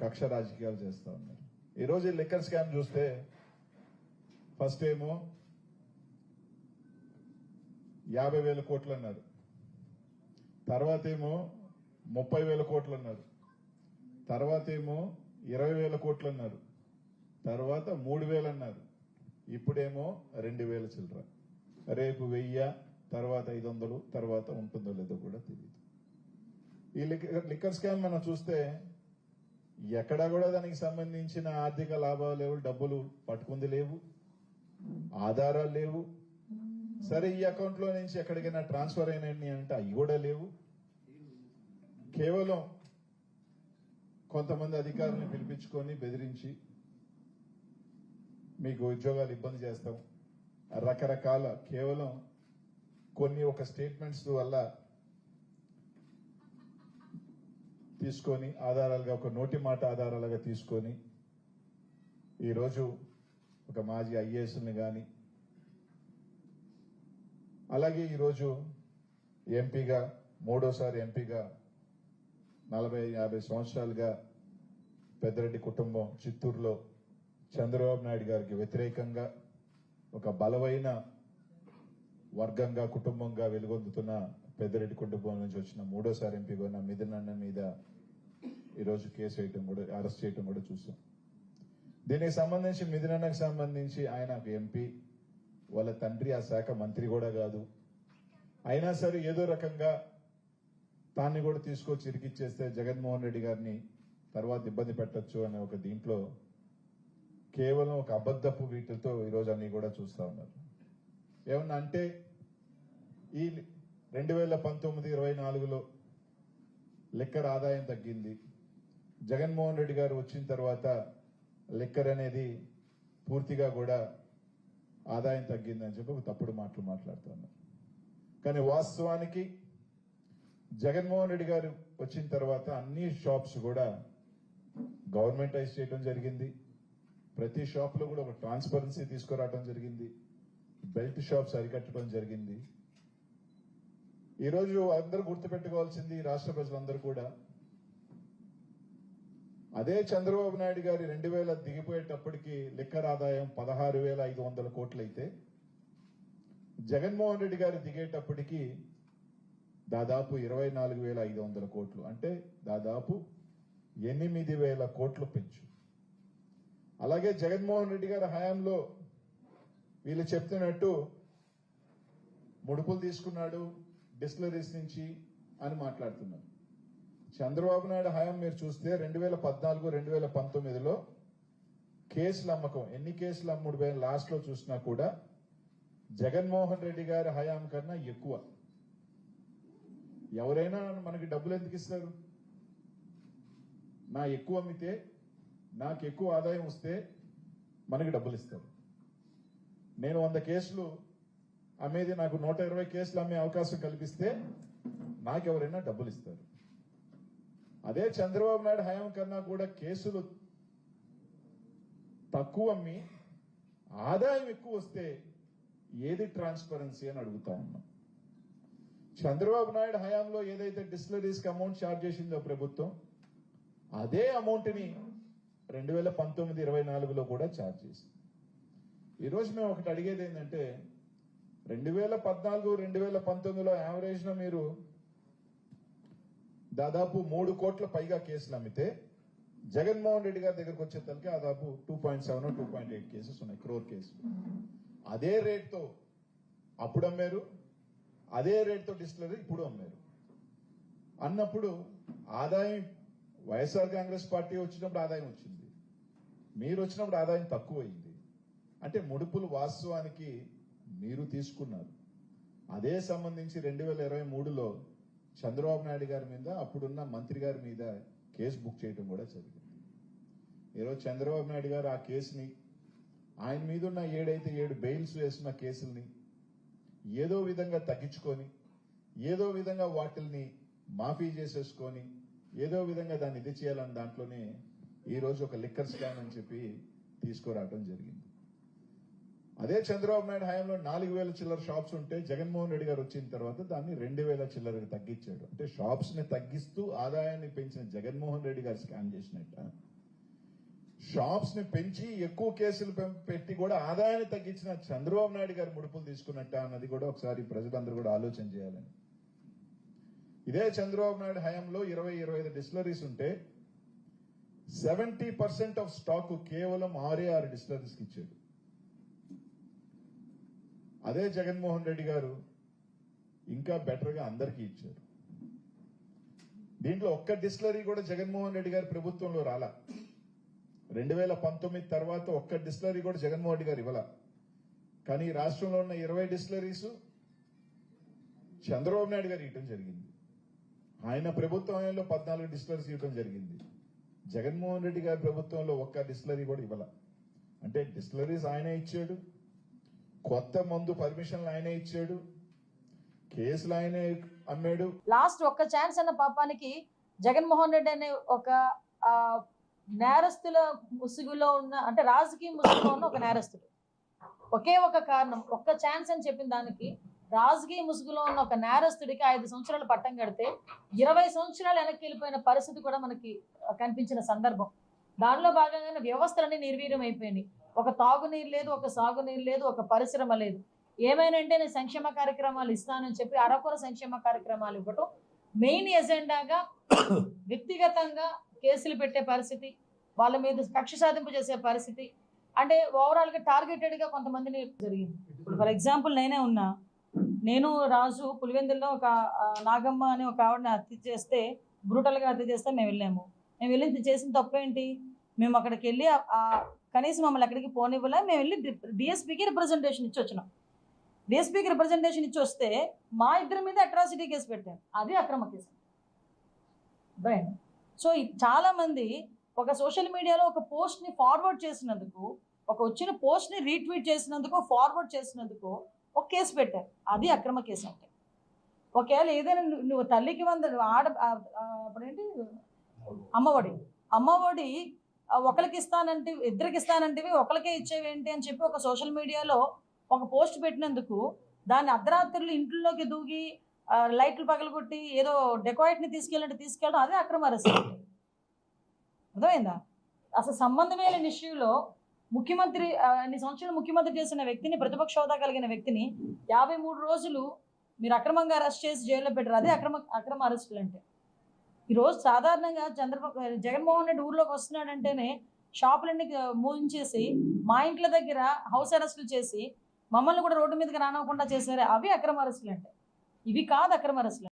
కక్ష రాజకీయాలు చేస్తా ఉన్నారు. ఈరోజు లిక్కర్ స్కామ్ చూస్తే ఫస్ట్ ఏమో 50,000 కోట్లు అన్నారు, తర్వాత ఏమో 30,000 కోట్లు అన్నారు, తర్వాత ఏమో 20,000 కోట్లు అన్నారు, తర్వాత 3,000 అన్నారు, ఇప్పుడేమో 2,000 చిల్లర. రేపు 1000, తర్వాత 500, తర్వాత ఉంటుందో లేదో కూడా తెలియదు. ఈ లిక్కర్ స్కామ్ మనం చూస్తే ఎక్కడా కూడా దానికి సంబంధించిన ఆర్థిక లాభాలు లేవు, డబ్బులు పట్టుకుంది లేవు, ఆధారాలు లేవు. సరే ఈ అకౌంట్ లో నుంచి ఎక్కడికైనా ట్రాన్స్ఫర్ అయినాయి అంటే అవి కూడా లేవు. కేవలం కొంతమంది అధికారులను పిలిపించుకొని బెదిరించి మీకు ఉద్యోగాలు ఇబ్బంది చేస్తాం, రకరకాల కేవలం కొన్ని ఒక స్టేట్మెంట్స్ వల్ల తీసుకొని ఆధారాలుగా, ఒక నోటి మాట ఆధారాలుగా తీసుకొని ఈరోజు ఒక మాజీ ఐఏఎస్ని కానీ, అలాగే ఈరోజు ఎంపీగా, మూడోసారి ఎంపీగా 40-50 సంవత్సరాలుగా పెద్దిరెడ్డి కుటుంబం చిత్తూరులో చంద్రబాబు నాయుడు గారికి వ్యతిరేకంగా ఒక బలమైన వర్గంగా, కుటుంబంగా వెలుగొందుతున్న పెద్దిరెడ్డి కుటుంబం నుంచి వచ్చిన మూడోసారి ఎంపీగా ఉన్న మిథున్ అన్న మీద ఈరోజు కేసు వేయటం కూడా, అరెస్ట్ చేయటం కూడా చూసాం. దీనికి సంబంధించి మిథున్ అన్నకు సంబంధించి ఆయన ఎంపీ, వాళ్ళ తండ్రి ఆ శాఖ మంత్రి కూడా కాదు. అయినా సరే ఏదో రకంగా తాన్ని కూడా తీసుకొచ్చి ఇరికిచ్చేస్తే జగన్మోహన్ రెడ్డి గారిని తర్వాత ఇబ్బంది పెట్టొచ్చు అనే ఒక దీంట్లో కేవలం ఒక అబద్దపు వీటితో ఈరోజు అన్ని కూడా చూస్తా ఉన్నారు. ఏమన్నా అంటే ఈ 2019-24లో లిక్కర్ ఆదాయం తగ్గింది, జగన్మోహన్ రెడ్డి గారు వచ్చిన తర్వాత లిక్కర్ అనేది పూర్తిగా కూడా ఆదాయం తగ్గిందని చెప్పి ఒక తప్పుడు మాటలు మాట్లాడుతున్నారు. కానీ వాస్తవానికి జగన్మోహన్ రెడ్డి గారు వచ్చిన తర్వాత అన్ని షాప్స్ కూడా గవర్నమెంటైజ్ చేయడం జరిగింది. ప్రతి షాప్ లో కూడా ఒక ట్రాన్స్పరెన్సీ తీసుకురావడం జరిగింది. బెల్ట్ షాప్స్ అరికట్టడం జరిగింది. ఈరోజు అందరూ గుర్తుపెట్టుకోవాల్సింది, రాష్ట్ర ప్రజలందరూ కూడా, అదే చంద్రబాబు నాయుడు గారి 2000 దిగిపోయేటప్పటికి లిక్కర్ ఆదాయం 16,500 కోట్లయితే జగన్మోహన్ రెడ్డి గారు దిగేటప్పటికి దాదాపు 24,500 కోట్లు, అంటే దాదాపు 8,000 కోట్లు పెంచు. అలాగే జగన్మోహన్ రెడ్డి గారి హయాంలో వీళ్ళు చెప్తున్నట్టు ముడుపులు తీసుకున్నాడు డిస్టిలరీస్ నుంచి అని మాట్లాడుతున్నారు. చంద్రబాబు నాయుడు హయాం మీరు చూస్తే 2014-2019లో కేసుల అమ్మకం, ఎన్ని కేసులు అమ్ముడు పోయిన లాస్ట్ లో చూసినా కూడా జగన్మోహన్ రెడ్డి గారి హయాం కన్నా ఎక్కువ. ఎవరైనా మనకి డబ్బులు ఎందుకు ఇస్తారు? నా ఎక్కువ అమ్మితే, నాకు ఎక్కువ ఆదాయం వస్తే మనకి డబ్బులు ఇస్తారు. నేను 100 కేసులు అమ్మేది నాకు 120 కేసులు అమ్మే అవకాశం కల్పిస్తే నాకెవరైనా డబ్బులు ఇస్తారు. అదే చంద్రబాబు నాయుడు హయాం కన్నా కూడా కేసులు తక్కువ అమ్మి ఆదాయం ఎక్కువ వస్తే ఏది ట్రాన్స్పరెన్సీ అని అడుగుతా ఉన్నాం. చంద్రబాబు నాయుడు హయాంలో ఏదైతే డిస్టిలరీస్ కి అమౌంట్ ఛార్జ్ చేసిందో ప్రభుత్వం, అదే అమౌంట్ ని 2019-24లో కూడా ఛార్జ్ చేసింది. ఈరోజు మేము ఒకటి అడిగేది ఏంటంటే, 2014-2019లో యావరేజ్ లో మీరు దాదాపు 3 కోట్ల పైగా కేసులు అమ్మితే జగన్మోహన్ రెడ్డి గారి దగ్గరకు వచ్చేసరికి దాదాపు 2.7 2.8 కేసెస్ ఉన్నాయి, క్రోర్ కేసులు. అదే రేట్తో అప్పుడు అమ్మారు, అదే రేట్తో డిస్టిలరీ ఇప్పుడు అమ్మారు అన్నప్పుడు ఆదాయం, వైఎస్ఆర్ కాంగ్రెస్ పార్టీ వచ్చినప్పుడు ఆదాయం వచ్చింది, మీరు వచ్చినప్పుడు ఆదాయం తక్కువైంది. అంటే ముడుపులు వాస్తవానికి మీరు తీసుకున్నారు. అదే సంబంధించి 2023లో చంద్రబాబు నాయుడు గారి మీద, అప్పుడున్న మంత్రి గారి మీద కేసు బుక్ చేయడం కూడా జరిగింది. ఈరోజు చంద్రబాబు నాయుడు గారు ఆ కేసుని, ఆయన మీద ఉన్న 7 బెయిల్స్ వేసిన కేసుల్ని ఏదో విధంగా తగ్గించుకొని, ఏదో విధంగా వాటిల్ని మాఫీ చేసేసుకొని, ఏదో విధంగా దాన్ని ఇది చేయాలని దాంట్లోనే ఈరోజు ఒక లిక్కర్ స్కామ్ అని చెప్పి తీసుకురావడం జరిగింది. అదే చంద్రబాబు నాయుడు హయాంలో 4,000 చిల్లర షాప్స్ ఉంటే జగన్మోహన్ రెడ్డి గారు వచ్చిన తర్వాత దాన్ని 2,000 చిల్లరకి తగ్గించాడు. అంటే షాప్స్ ని తగ్గిస్తూ ఆదాయాన్ని పెంచిన జగన్మోహన్ రెడ్డి గారు స్కామ్ చేసినట్ట. షాప్స్ ని పెంచి ఎక్కువ కేసులు పెట్టి కూడా ఆదాయాన్ని తగ్గించిన చంద్రబాబు నాయుడు గారు ముడుపులు తీసుకున్నట్ట అన్నది కూడా ఒకసారి ప్రజలందరూ కూడా ఆలోచన చేయాలని. ఇదే చంద్రబాబు నాయుడు హయాంలో 20-25 డిస్టిలరీస్ ఉంటే 70% ఆఫ్ స్టాక్ కేవలం 6 డిస్టిలరీస్కి ఇచ్చాడు. అదే జగన్మోహన్ రెడ్డి గారు ఇంకా బెటర్ గా అందరికీ ఇచ్చారు. దీంట్లో ఒక్క డిస్టిలరీ కూడా జగన్మోహన్ రెడ్డి గారి ప్రభుత్వంలో రాలా. 2019 తర్వాత ఒక్క డిస్టిలరీ కూడా జగన్మోహన్ రెడ్డి గారు ఇవ్వాల. కానీ రాష్ట్రంలో ఉన్న 20 డిస్టిలరీస్ చంద్రబాబు నాయుడు గారు ఇవ్వడం జరిగింది. ఆయన ప్రభుత్వంలో 14 డిస్టిలరీస్ ఇవ్వడం జరిగింది. జగన్మోహన్ రెడ్డి గారి ప్రభుత్వంలో ఒక్క డిస్టిలరీ కూడా ఇవ్వాల. అంటే డిస్టిలరీస్ ఆయనే ఇచ్చాడు, కొత్త మందు పర్మిషన్లు ఆయనే ఇచ్చాడు, కేసులు ఆయనే అమ్మాడు. లాస్ట్ ఒక్క ఛాన్స్ అన్న పాపానికి జగన్మోహన్ రెడ్డి అనే ఒక నేరస్తుల ముసుగులో ఉన్న, అంటే రాజకీయ ముసుగులో ఉన్న ఒక నేరస్తుడు. ఒకే ఒక కారణం, ఒక్క ఛాన్స్ అని చెప్పిన దానికి రాజకీయ ముసుగులో ఉన్న ఒక నేరస్తుడికి 5 సంవత్సరాలు పట్టం కడితే 20 సంవత్సరాలు వెనక్కి వెళ్ళిపోయిన పరిస్థితి కూడా మనకి కనిపించిన సందర్భం. దానిలో భాగంగానే వ్యవస్థలన్నీ నిర్వీర్యం అయిపోయినాయి. ఒక తాగునీరు లేదు, ఒక సాగునీరు లేదు, ఒక పరిశ్రమ లేదు. ఏమైనా అంటే నేను సంక్షేమ కార్యక్రమాలు ఇస్తానని చెప్పి అరకొర సంక్షేమ కార్యక్రమాలు ఇవ్వటం, మెయిన్ ఎజెండాగా వ్యక్తిగతంగా కేసులు పెట్టే పరిస్థితి, వాళ్ళ మీద కక్ష సాధింపు చేసే పరిస్థితి, అంటే ఓవరాల్గా టార్గెటెడ్గా కొంతమందిని జరిగింది. ఇప్పుడు ఫర్ ఎగ్జాంపుల్ నేనే ఉన్నా, నేను రాజు పులివెందుల్లో ఒక నాగమ్మ అని ఒక ఆవిడని హత్య చేస్తే, బ్రూటల్గా హత్య చేస్తే మేము వెళ్ళాము. మేము వెళ్ళి చేసిన తప్పేంటి? మేము అక్కడికి వెళ్ళి కనీసం మమ్మల్ని ఎక్కడికి పోనివ్వలే. మేము వెళ్ళి డిఎస్పీకి రిప్రజెంటేషన్ ఇచ్చి వచ్చినాం. డిఎస్పీకి రిప్రజెంటేషన్ ఇచ్చి వస్తే మా ఇద్దరి మీద అట్రాసిటీ కేసు పెట్టారు. అది అక్రమ కేసు. రైట్. సో చాలామంది ఒక సోషల్ మీడియాలో ఒక పోస్ట్ని ఫార్వర్డ్ చేసినందుకు, ఒక వచ్చిన పోస్ట్ని రీట్వీట్ చేసినందుకు, ఫార్వర్డ్ చేసినందుకు ఒక కేసు పెట్టారు. అది అక్రమ కేసు. అంటే ఒకవేళ ఏదైనా నువ్వు తల్లికి అప్పుడేంటి అమ్మఒడి ఒకరికి ఇస్తానంటే, ఇద్దరికి ఇస్తానంటివి ఒకరికే ఇచ్చేవేంటి అని చెప్పి ఒక సోషల్ మీడియాలో ఒక పోస్ట్ పెట్టినందుకు దాన్ని అర్ధరాత్రులు ఇంట్లోకి దూకి లైట్లు పగలగొట్టి ఏదో డెకాయిట్ని తీసుకెళ్ళడం అదే అక్రమ అరెస్ట్. అర్థమైందా? అసలు సంబంధమైన ఇష్యూలో ముఖ్యమంత్రి అన్ని సంవత్సరాలు ముఖ్యమంత్రి చేసిన వ్యక్తిని, ప్రతిపక్ష హోదా కలిగిన వ్యక్తిని 53 రోజులు మీరు అక్రమంగా అరెస్ట్ చేసి జైల్లో పెట్టారు. అదే అక్రమ అరెస్టులు అంటే. ఈరోజు సాధారణంగా జగన్మోహన్ రెడ్డి ఊర్లోకి వస్తున్నాడంటేనే షాపులన్నీ మూయించేసి మా ఇంట్ల దగ్గర హౌస్ అరెస్టులు చేసి మమ్మల్ని కూడా రోడ్డు మీదకి రానివ్వకుండా చేశారు. అవి అక్రమ అరెస్టులు అంటే. ఇవి కాదు అక్రమ అరెస్టులు.